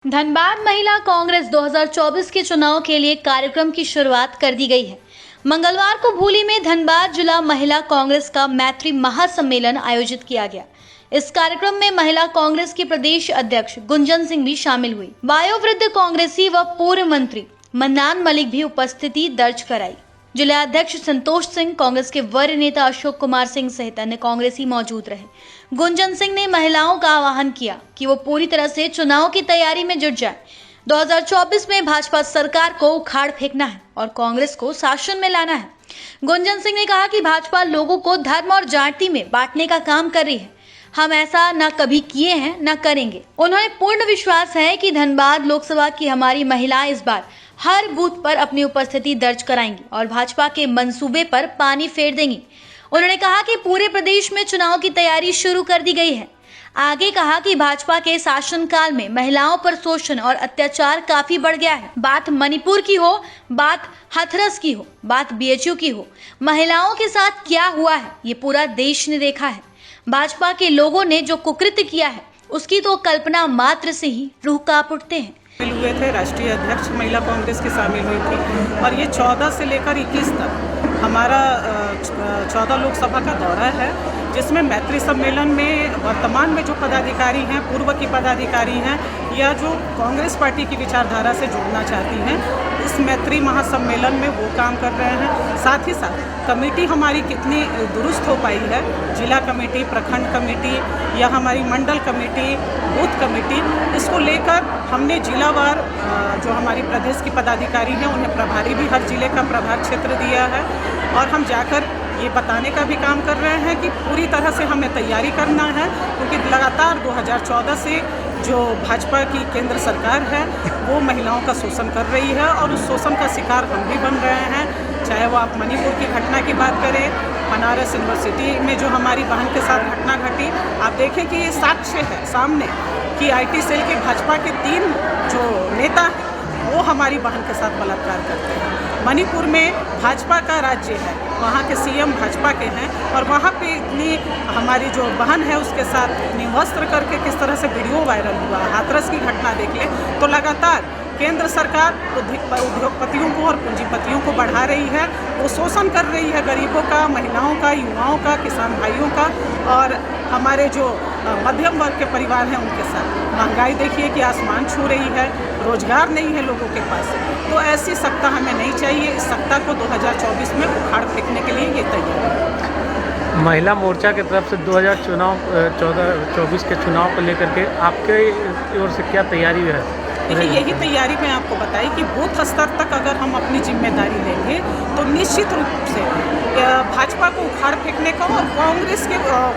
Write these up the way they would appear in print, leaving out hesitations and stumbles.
धनबाद महिला कांग्रेस 2024 के चुनाव के लिए कार्यक्रम की शुरुआत कर दी गई है। मंगलवार को भूली में धनबाद जिला महिला कांग्रेस का मैत्री महासम्मेलन आयोजित किया गया। इस कार्यक्रम में महिला कांग्रेस की प्रदेश अध्यक्ष गुंजन सिंह भी शामिल हुई। वयोवृद्ध कांग्रेसी व पूर्व मंत्री मन्नान मलिक भी उपस्थिति दर्ज कराई। जिला अध्यक्ष संतोष सिंह, कांग्रेस के वरीय नेता अशोक कुमार सिंह सहित अन्य कांग्रेसी मौजूद रहे। गुंजन सिंह ने महिलाओं का आह्वान किया कि वो पूरी तरह से चुनाव की तैयारी में जुट जाए। 2024 में भाजपा सरकार को उखाड़ फेंकना है और कांग्रेस को शासन में लाना है। गुंजन सिंह ने कहा कि भाजपा लोगों को धर्म और जाति में बांटने का काम कर रही है। हम ऐसा न कभी किए हैं न करेंगे। उन्होंने पूर्ण विश्वास है कि धनबाद लोकसभा की हमारी महिलाएं इस बार हर बूथ पर अपनी उपस्थिति दर्ज कराएंगी और भाजपा के मंसूबे पर पानी फेर देंगी। उन्होंने कहा कि पूरे प्रदेश में चुनाव की तैयारी शुरू कर दी गई है। आगे कहा कि भाजपा के शासनकाल में महिलाओं पर शोषण और अत्याचार काफी बढ़ गया है। बात मणिपुर की हो, बात हाथरस की हो, बात बीएचयू की हो, महिलाओं के साथ क्या हुआ है ये पूरा देश ने देखा है। भाजपा के लोगों ने जो कुकृत्य किया है उसकी तो कल्पना मात्र से ही रूह कांप उठते हैं। शामिल हुए थे, राष्ट्रीय अध्यक्ष महिला कांग्रेस की शामिल हुई थी और ये 14 से लेकर 21 तक हमारा 14 लोकसभा का दौरा है, जिसमें मैत्री सम्मेलन में वर्तमान में जो पदाधिकारी हैं, पूर्व की पदाधिकारी हैं या जो कांग्रेस पार्टी की विचारधारा से जुड़ना चाहती हैं, इस मैत्री महासम्मेलन में वो काम कर रहे हैं। साथ ही साथ कमेटी हमारी कितनी दुरुस्त हो पाई है, जिला कमेटी, प्रखंड कमेटी या हमारी मंडल कमेटी, बूथ कमेटी, इसको लेकर हमने जिलावार जो हमारी प्रदेश की पदाधिकारी हैं उन्हें प्रभारी भी हर जिले का प्रभार क्षेत्र दिया है और हम जाकर ये बताने का भी काम कर रहे हैं कि पूरी तरह से हमें तैयारी करना है, क्योंकि लगातार 2014 से जो भाजपा की केंद्र सरकार है वो महिलाओं का शोषण कर रही है और उस शोषण का शिकार हम भी बन रहे हैं। चाहे वो आप मणिपुर की घटना की बात करें, बनारस यूनिवर्सिटी में जो हमारी बहन के साथ घटना घटी, आप देखें कि ये साक्ष्य है सामने कि IT सेल के भाजपा के 3 जो नेता हैं वो हमारी बहन के साथ बलात्कार करते हैं। मणिपुर में भाजपा का राज्य है, वहाँ के CM भाजपा के हैं और वहाँ पे इतनी हमारी जो बहन है उसके साथ निवस्त्र करके किस तरह से वीडियो वायरल हुआ। हाथरस की घटना देख ले तो लगातार केंद्र सरकार उद्योगपतियों को और पूंजीपतियों को बढ़ा रही है, वो शोषण कर रही है गरीबों का, महिलाओं का, युवाओं का, किसान भाइयों का और हमारे जो मध्यम वर्ग के परिवार हैं उनके साथ। महंगाई देखिए कि आसमान छू रही है, रोजगार नहीं है लोगों के पास, तो ऐसी सत्ता हमें नहीं चाहिए। इस सत्ता को 2024 में उखाड़ फेंकने के लिए ये तैयार है। महिला मोर्चा की तरफ से 2024 के चुनाव को लेकर के आपके ओर से क्या तैयारी है? देखिए, यही तैयारी मैं आपको बताई कि बूथ स्तर तक अगर हम अपनी जिम्मेदारी लेंगे तो निश्चित रूप से भाजपा को उखाड़ फेंकने का और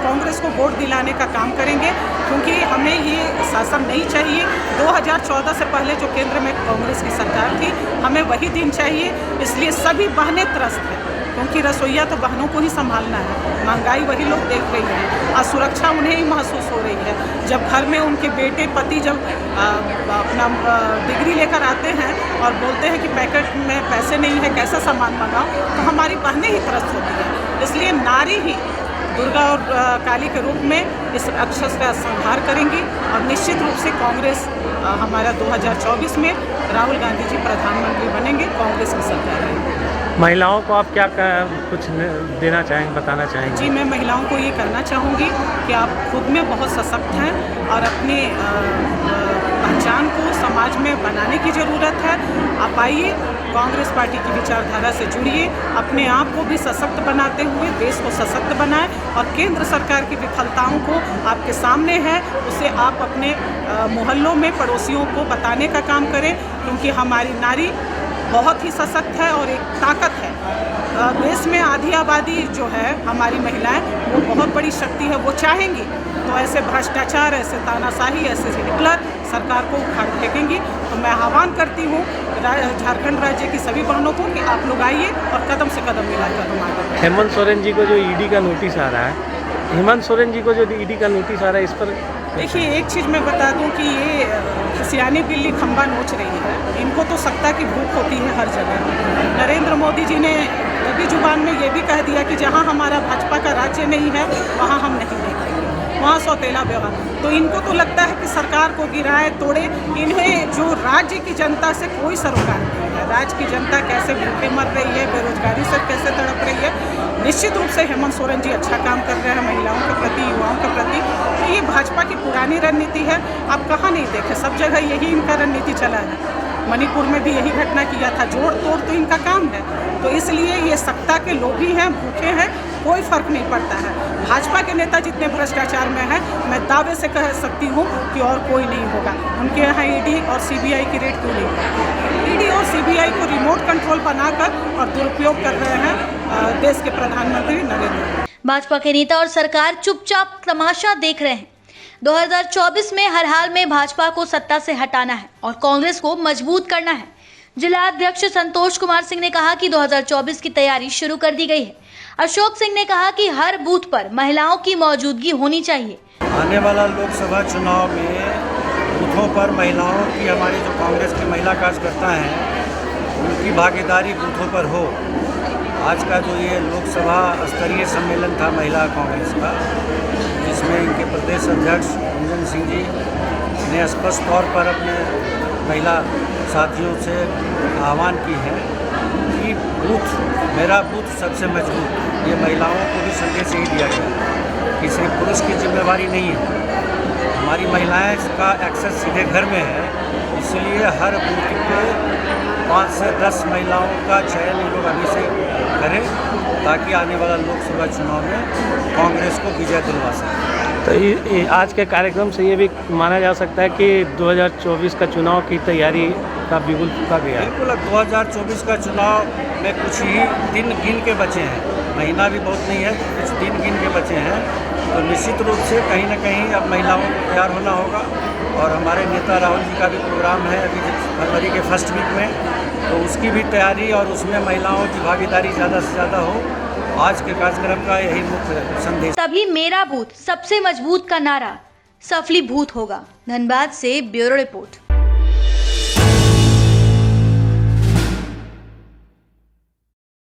कांग्रेस को वोट दिलाने का काम करेंगे, क्योंकि हमें ये शासन नहीं चाहिए। 2014 से पहले जो केंद्र में कांग्रेस की सरकार थी, हमें वही दिन चाहिए। इसलिए सभी बहनें त्रस्त हैं, क्योंकि रसोईया तो बहनों को ही संभालना है, महंगाई वही लोग देख रही हैं, असुरक्षा उन्हें ही महसूस हो रही है। जब घर में उनके बेटे पति जब अपना डिग्री लेकर आते हैं और बोलते हैं कि पैकेट में पैसे नहीं है, कैसा सामान मंगाओ, तो हमारी बहनें ही त्रस्त होती हैं। इसलिए नारी ही दुर्गा और काली के रूप में इस राक्षस का संहार करेंगी और निश्चित रूप से कांग्रेस हमारा 2024 में राहुल गांधी जी प्रधानमंत्री बनेंगे, कांग्रेस की सरकार है। महिलाओं को आप क्या कुछ देना चाहेंगे, बताना चाहेंगे? जी, मैं महिलाओं को ये कहना चाहूँगी कि आप खुद में बहुत सशक्त हैं और अपनी पहचान को समाज में बनाने की ज़रूरत है। आप आइए, कांग्रेस पार्टी की विचारधारा से जुड़िए, अपने आप को भी सशक्त बनाते हुए देश को सशक्त बनाएं और केंद्र सरकार की विफलताओं को आपके सामने है उसे आप अपने मोहल्लों में पड़ोसियों को बताने का काम करें, क्योंकि हमारी नारी बहुत ही सशक्त है और एक ताकत है। देश में आधी आबादी जो है हमारी महिलाएं, वो बहुत बड़ी शक्ति है। वो चाहेंगी तो ऐसे भ्रष्टाचार, ऐसे तानाशाही, ऐसे हिटलर सरकार को उखाड़ फेंकेंगी। तो मैं आह्वान करती हूँ झारखंड राज्य की सभी बहनों को कि आप लोग आइए और कदम से कदम मिलाकर हम आगे बढ़ें। हेमंत सोरेन जी को जो ED का नोटिस आ रहा है, इस पर देखिए, एक चीज़ मैं बता दूं कि ये सियानी बिल्ली खंबा नोच रही है। इनको तो सत्ता की भूख होती है हर जगह। नरेंद्र मोदी जी ने लगी जुबान में ये भी कह दिया कि जहां हमारा भाजपा का राज्य नहीं है वहां हम नहीं देखेंगे। वहाँ सौतेला व्यवहार। तो इनको तो लगता है कि सरकार को गिराए तोड़े, इन्हें जो राज्य की जनता से कोई सरोकार नहीं है। राज्य की जनता कैसे भूखे मर रही है, बेरोजगारी से कैसे तड़प रही है। निश्चित रूप से हेमंत सोरेन जी अच्छा काम कर रहे हैं महिलाओं के प्रति, युवाओं के प्रति। तो ये भाजपा की पुरानी रणनीति है, आप कहाँ नहीं देखे, सब जगह यही इनका रणनीति चला है। मणिपुर में भी यही घटना किया था, जोड़ तोड़ तो इनका काम है। तो इसलिए ये सत्ता के लोभी हैं, भूखे हैं, कोई फर्क नहीं पड़ता है। भाजपा के नेता जितने भ्रष्टाचार में हैं, मैं दावे से कह सकती हूँ कि और कोई नहीं होगा। उनके यहाँ ईडी और सीबीआई की रेड क्यों नहीं करती? ईडी और सीबीआई को रिमोट कंट्रोल बनाकर और दुरुपयोग कर रहे हैं देश के प्रधानमंत्री नरेंद्र मोदी। भाजपा के नेता और सरकार चुपचाप तमाशा देख रहे हैं। 2024 में हर हाल में भाजपा को सत्ता से हटाना है और कांग्रेस को मजबूत करना है। जिला अध्यक्ष संतोष कुमार सिंह ने कहा कि 2024 की तैयारी शुरू कर दी गई है। अशोक सिंह ने कहा कि हर बूथ पर महिलाओं की मौजूदगी होनी चाहिए। आने वाला लोकसभा चुनाव में बूथों पर महिलाओं की, हमारी जो कांग्रेस की महिला कार्यकर्ता हैं, उनकी भागीदारी बूथों पर हो। आज का जो ये लोकसभा स्तरीय सम्मेलन था महिला कांग्रेस का, जिसमें इनके प्रदेश अध्यक्ष रंजन सिंह जी ने स्पष्ट तौर पर अपने महिला साथियों से आह्वान की है कि बूथ, मेरा बूथ सबसे मजबूत। ये महिलाओं को भी संदेश यही दिया गया कि सिर्फ पुरुष की जिम्मेवारी नहीं है, हमारी महिलाएं का एक्सेस सीधे घर में है। इसलिए हर बूथ पे 5 से 10 महिलाओं का चयन ये लोग अभी से करें, ताकि आने वाला लोकसभा चुनाव में कांग्रेस को विजय दिलवा सकें। तो आज के कार्यक्रम से ये भी माना जा सकता है कि 2024 का चुनाव की तैयारी का बिल्कुल फूका गया है। बिल्कुल, 2024 का चुनाव में कुछ ही दिन गिन के बचे हैं, महीना भी बहुत नहीं है, कुछ दिन गिन के बचे हैं। तो निश्चित रूप से कहीं ना कहीं अब महिलाओं को तैयार होना होगा। और हमारे नेता राहुल जी का भी प्रोग्राम है अभी फरवरी के फर्स्ट वीक में, तो उसकी भी तैयारी और उसमें महिलाओं की भागीदारी ज़्यादा से ज़्यादा हो। आज के कार्यक्रम का यही मुख्य संदेश। तभी मेरा बूथ सबसे मजबूत का नारा सफलीभूत होगा। धनबाद से ब्यूरो रिपोर्ट।